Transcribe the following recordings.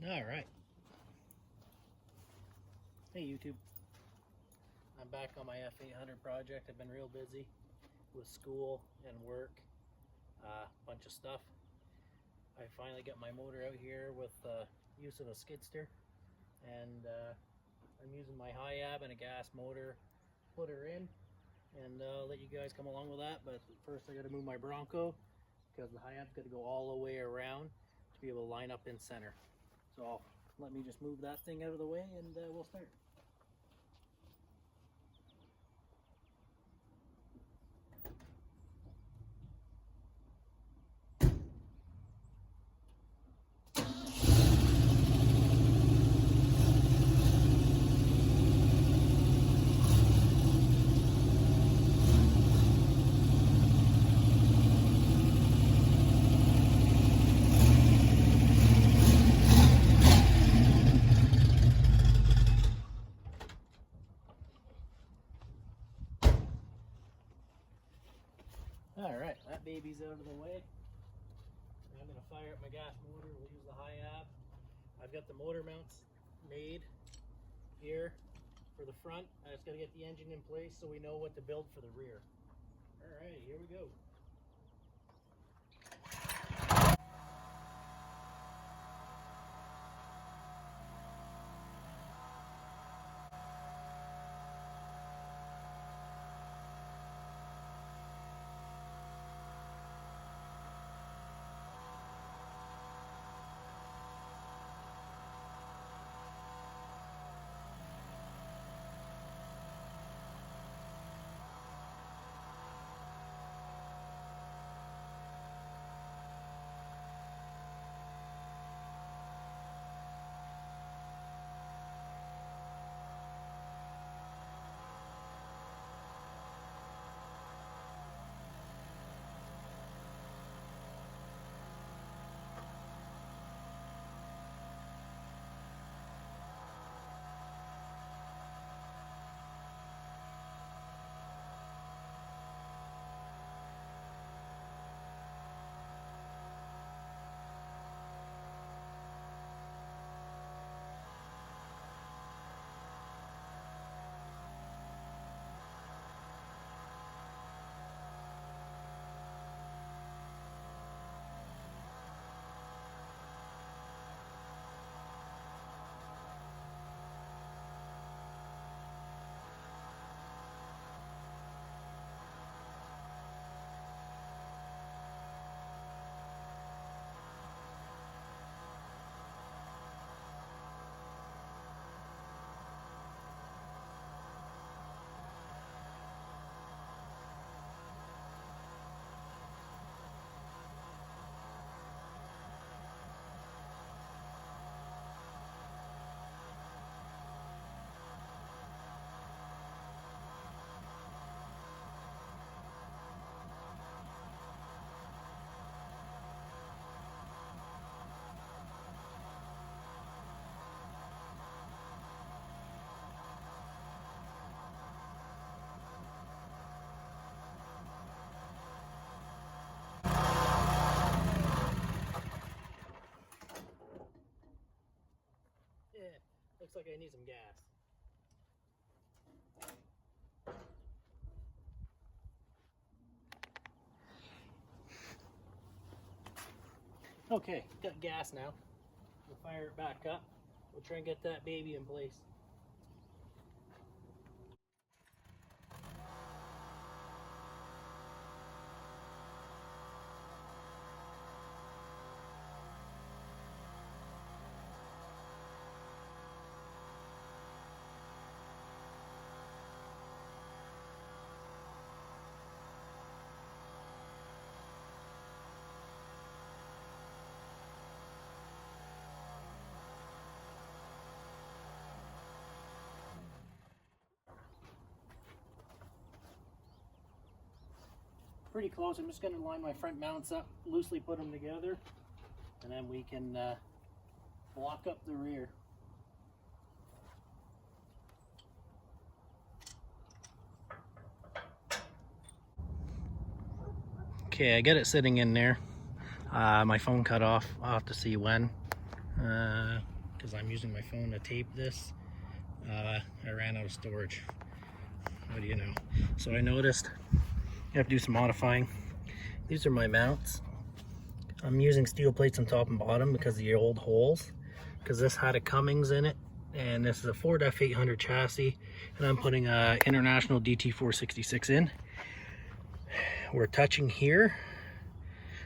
All right. Hey YouTube. I'm back on my F-800 project. I've been real busy with school and work, bunch of stuff. I finally got my motor out here with use of a skid steer, and I'm using my high ab and a gas motor, put her in, and let you guys come along with that. But first I got to move my Bronco because the high ab's got to go all the way around to be able to line up in center. So let me just move that thing out of the way and we'll start. Alright, that baby's out of the way. I'm going to fire up my gas motor. We'll use the high ab. I've got the motor mounts made here for the front. I just got to get the engine in place so we know what to build for the rear. Alright, here we go. Yeah, looks like I need some gas. Okay, got gas now. We'll fire it back up. We'll try and get that baby in place. Pretty close. I'm just going to line my front mounts up, loosely put them together, and then we can block up the rear. Okay, I got it sitting in there. My phone cut off. I'll have to see when. because I'm using my phone to tape this. I ran out of storage. What do you know? So I noticed you have to do some modifying. These are my mounts. I'm using steel plates on top and bottom because of the old holes, because this had a Cummins in it, and this is a Ford F-800 chassis, and I'm putting a International DT466 in. We're touching here,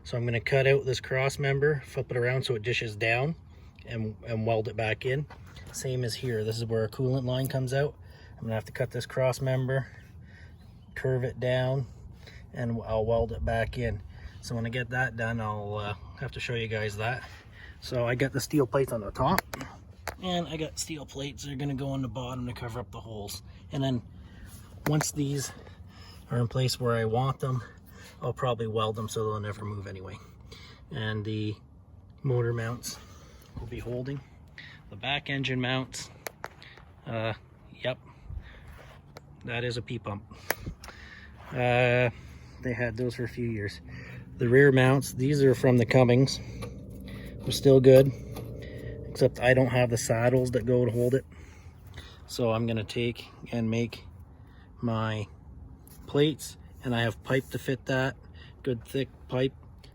so I'm going to cut out this cross member, flip it around so it dishes down, and weld it back in. Same as here. This is where a coolant line comes out. I'm going to have to cut this cross member, curve it down, and I'll weld it back in. So when I get that done, I'll have to show you guys that. So I got the steel plates on the top, and I got steel plates that are going to go on the bottom to cover up the holes. And then once these are in place where I want them, I'll probably weld them so they'll never move anyway. And the motor mounts will be holding. The back engine mounts, yep, that is a P-pump. They had those for a few years. The rear mounts, these are from the Cummins. They're still good, except I don't have the saddles that go to hold it. So I'm gonna take and make my plates, and I have pipe to fit that, good thick pipe.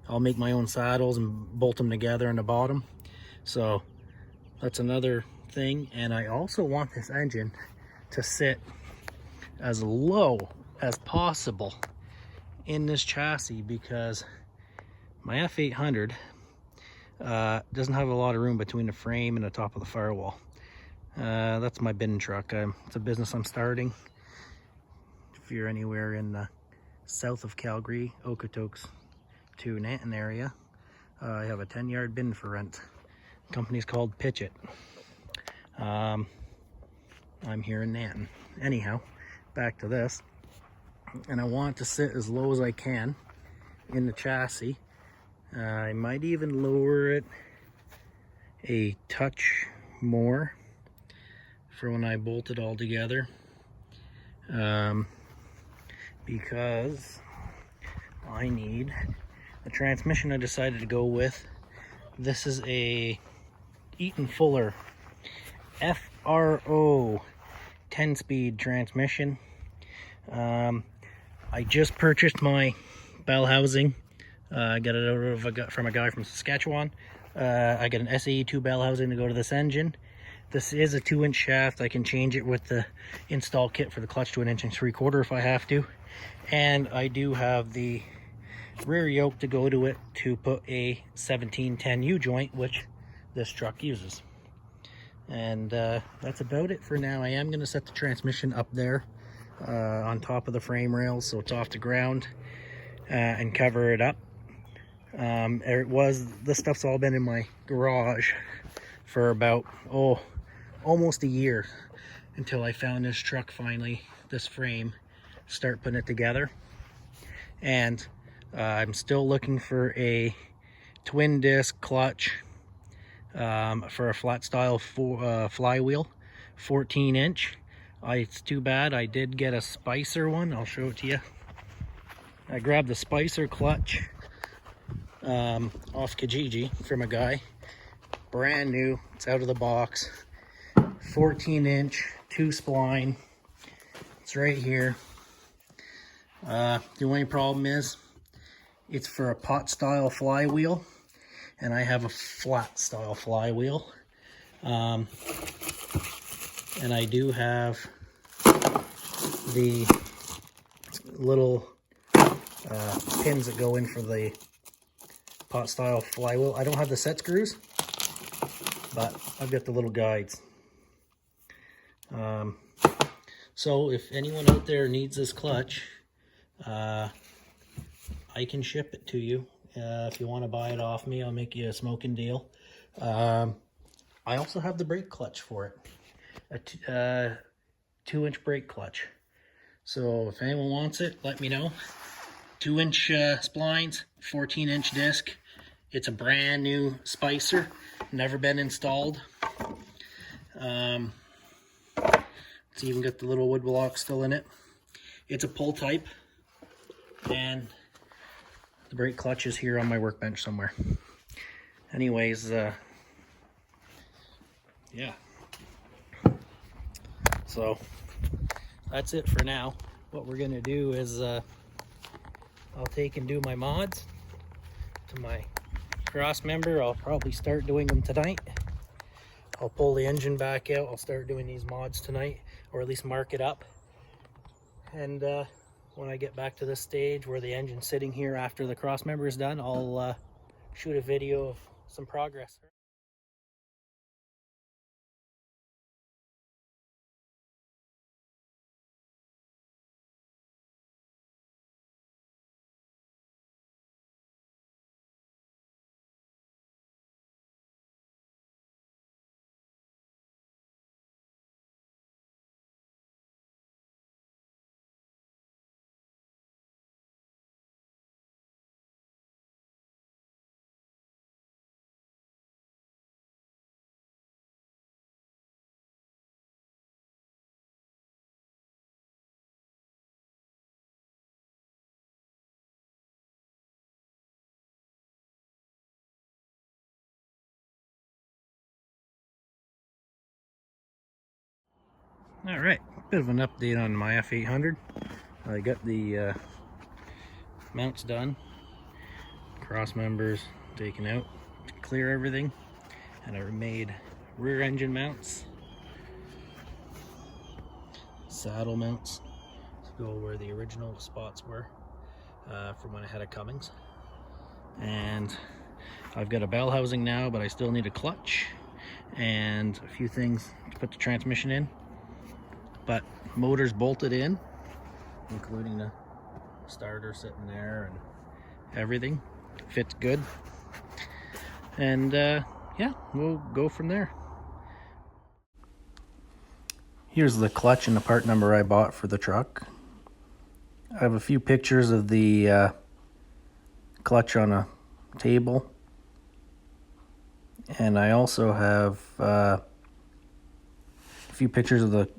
I'll make my own saddles and bolt them together in the bottom. So that's another thing. And I also want this engine to sit as low as possible in this chassis, because my F-800 doesn't have a lot of room between the frame and the top of the firewall. That's my bin truck. It's a business I'm starting. If you're anywhere in the south of Calgary, Okotoks to Nanton area, I have a 10-yard bin for rent. The company's called Pitch It. I'm here in Nanton. Anyhow, back to this. And I want it to sit as low as I can in the chassis. I might even lower it a touch more for when I bolt it all together, because I need the transmission I decided to go with. This is a Eaton Fuller FRO 10-speed transmission. I just purchased my bell housing. I got it from a guy from Saskatchewan. I got an SAE2 bell housing to go to this engine. This is a 2-inch shaft. I can change it with the install kit for the clutch to 1 3/4 if I have to. And I do have the rear yoke to go to it to put a 1710 U-joint, which this truck uses. And that's about it for now. I am going to set the transmission up there on top of the frame rails so it's off the ground, and cover it up. This stuff's all been in my garage for about almost a year, until I found this truck finally, this frame, start putting it together. And I'm still looking for a twin disc clutch for a flat style flywheel, 14-inch. It's too bad I did get a Spicer one. I'll show it to you. I grabbed the Spicer clutch off Kijiji from a guy, brand new. It's out of the box, 14-inch 2-spline. It's right here. The only problem is it's for a pot style flywheel, and I have a flat style flywheel. And I do have the little pins that go in for the pot style flywheel. I don't have the set screws, but I've got the little guides. So if anyone out there needs this clutch, I can ship it to you. If you want to buy it off me, I'll make you a smoking deal. I also have the brake clutch for it, a 2-inch brake clutch. So if anyone wants it, let me know. 2-inch splines, 14-inch disc. It's a brand new Spicer, never been installed. It's even got the little wood block still in it. It's a pull type, and the brake clutch is here on my workbench somewhere. Anyways, yeah. So that's it for now. What we're gonna do is I'll take and do my mods to my cross member. I'll probably start doing them tonight. I'll pull the engine back out. I'll start doing these mods tonight, or at least mark it up. And when I get back to this stage where the engine's sitting here after the cross member is done, I'll shoot a video of some progress. All right, bit of an update on my F-800. I got the mounts done, cross members taken out to clear everything, and I made rear engine mounts, saddle mounts to go where the original spots were from when I had a Cummins. And I've got a bell housing now, but I still need a clutch and a few things to put the transmission in. But motor's bolted in, including the starter sitting there and everything. Fits good. And yeah, we'll go from there. Here's the clutch and the part number I bought for the truck. I have a few pictures of the clutch on a table. And I also have a few pictures of the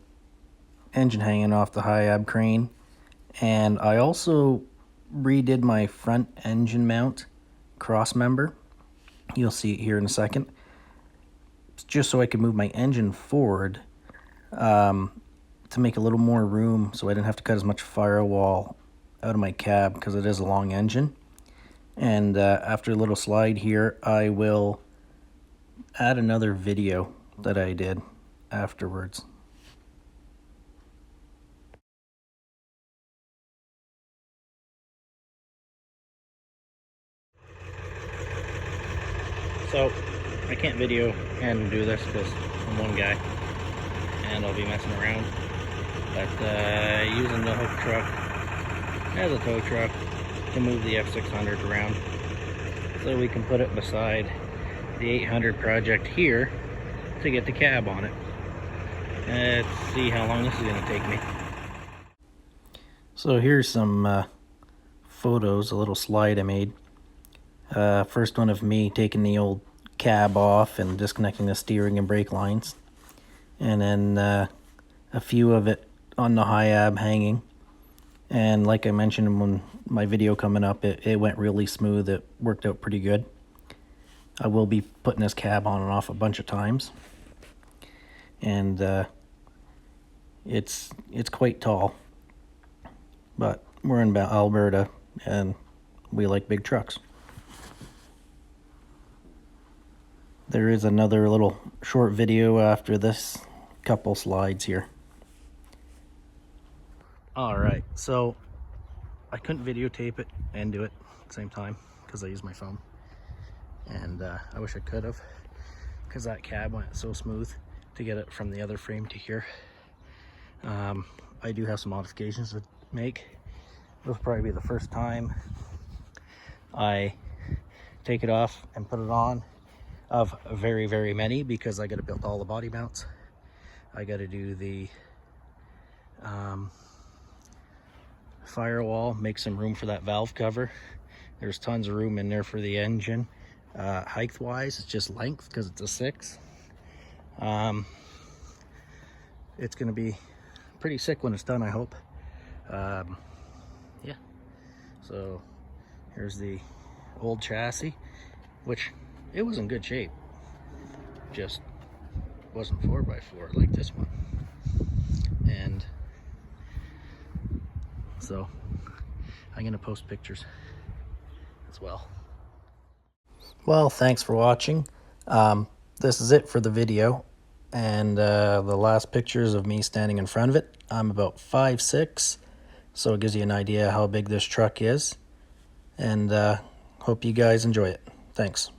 engine hanging off the high ab crane. And I also redid my front engine mount cross member. You'll see it here in a second. It's just so I could move my engine forward to make a little more room, so I didn't have to cut as much firewall out of my cab because it is a long engine. And after a little slide here, I will add another video that I did afterwards. So I can't video and do this because I'm one guy and I'll be messing around, but using the hook truck as a tow truck to move the F-600 around so we can put it beside the 800 project here to get the cab on it. Let's see how long this is going to take me. So here's some photos, a little slide I made. First one of me taking the old cab off and disconnecting the steering and brake lines. And then a few of it on the high ab hanging. And like I mentioned when my video coming up, it went really smooth. It worked out pretty good. I will be putting this cab on and off a bunch of times. And it's quite tall. But we're in Alberta and we like big trucks. There is another little short video after this couple slides here. Alright, so I couldn't videotape it and do it at the same time because I used my phone. And I wish I could have, because that cab went so smooth to get it from the other frame to here. I do have some modifications to make. This will probably be the first time I take it off and put it on of very, very many, because I got to build all the body mounts. I got to do the firewall, make some room for that valve cover. There's tons of room in there for the engine. Height wise, it's just length because it's a 6. It's going to be pretty sick when it's done, I hope. Yeah, so here's the old chassis, which it was in good shape, just wasn't 4x4 like this one. And so I'm gonna post pictures as well. Well, thanks for watching. This is it for the video, and the last pictures of me standing in front of it. I'm about 5'6", so it gives you an idea how big this truck is, and hope you guys enjoy it. Thanks.